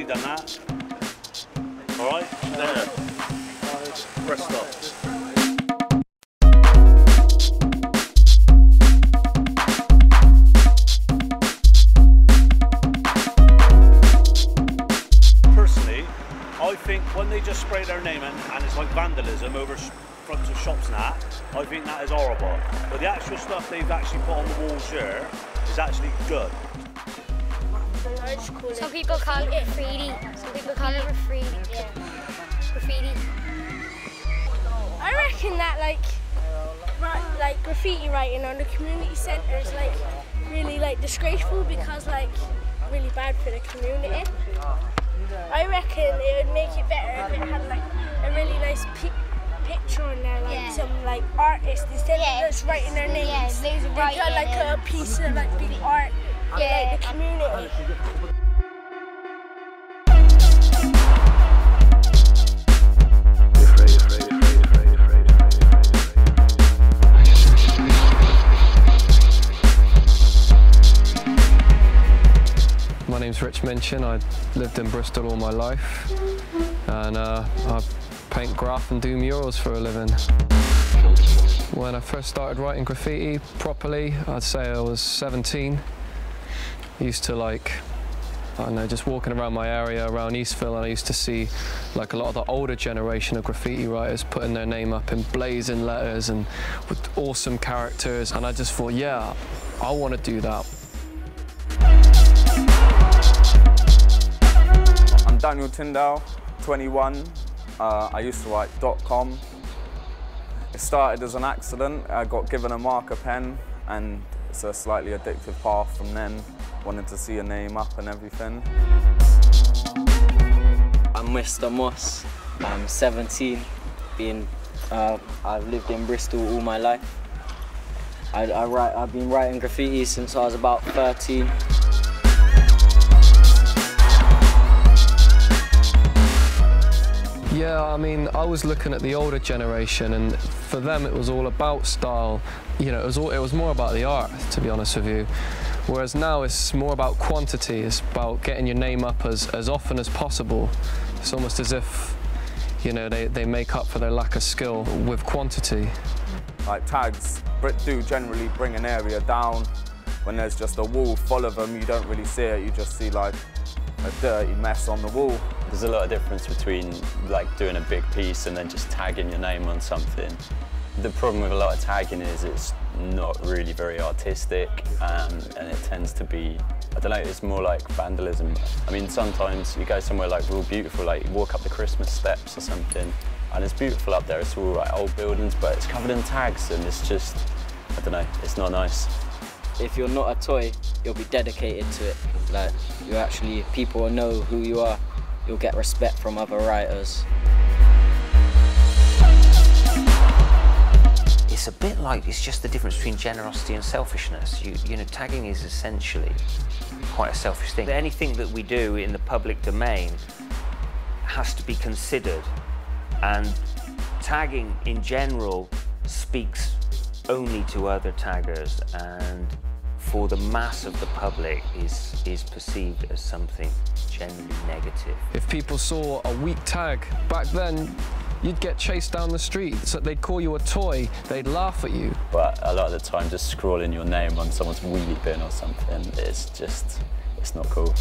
already done that. All right, there. Bristol. Personally, I think when they just spray their name in and it's like vandalism over fronts of shops and that, I think that is horrible. But the actual stuff they've actually put on the walls here is actually good. Some people call it graffiti. Some people call it graffiti. Yeah. Graffiti. I reckon that like graffiti writing on the community centre is like really disgraceful because really bad for the community. I reckon it would make it better if it had like a really nice picture on there, some artist instead of just writing their names. They got like a piece of big art of the community. My name's Rich Minchin. I lived in Bristol all my life, and I paint graph and do murals for a living. When I first started writing graffiti properly, I'd say I was 17. I used to I don't know, just walking around my area around Eastville, and I used to see a lot of the older generation of graffiti writers putting their name up in blazing letters and with awesome characters, and I just thought, yeah, I want to do that. I'm Daniel Tyndall, 21. I used to write .com. It started as an accident. I got given a marker pen, and it's a slightly addictive path from then, wanting to see a name up and everything. I'm Mr. Moss. I'm 17. I've lived in Bristol all my life. I've been writing graffiti since I was about 13. Yeah, I mean, I was looking at the older generation, and for them it was all about style. You know, it was more about the art, to be honest with you. Whereas now it's more about quantity. It's about getting your name up as often as possible. It's almost as if, you know, they make up for their lack of skill with quantity. Like tags do generally bring an area down. When there's just a wall full of them, you don't really see it. You just see a dirty mess on the wall. There's a lot of difference between doing a big piece and then just tagging your name on something. The problem with a lot of tagging is it's not really very artistic, and it tends to be, I don't know, it's more like vandalism. I mean, sometimes you go somewhere real beautiful, you walk up the Christmas steps or something, and it's beautiful up there. It's all old buildings, but it's covered in tags, and it's just, I don't know, it's not nice. If you're not a toy, you'll be dedicated to it. People will know who you are. You'll get respect from other writers. It's a bit it's just the difference between generosity and selfishness. You know, tagging is essentially quite a selfish thing. Anything that we do in the public domain has to be considered, and tagging in general speaks only to other taggers, and for the mass of the public is perceived as something generally negative. If people saw a weak tag back then, you'd get chased down the street. So they'd call you a toy, they'd laugh at you. But a lot of the time, just scrawling your name on someone's wheelie bin or something, it's not cool.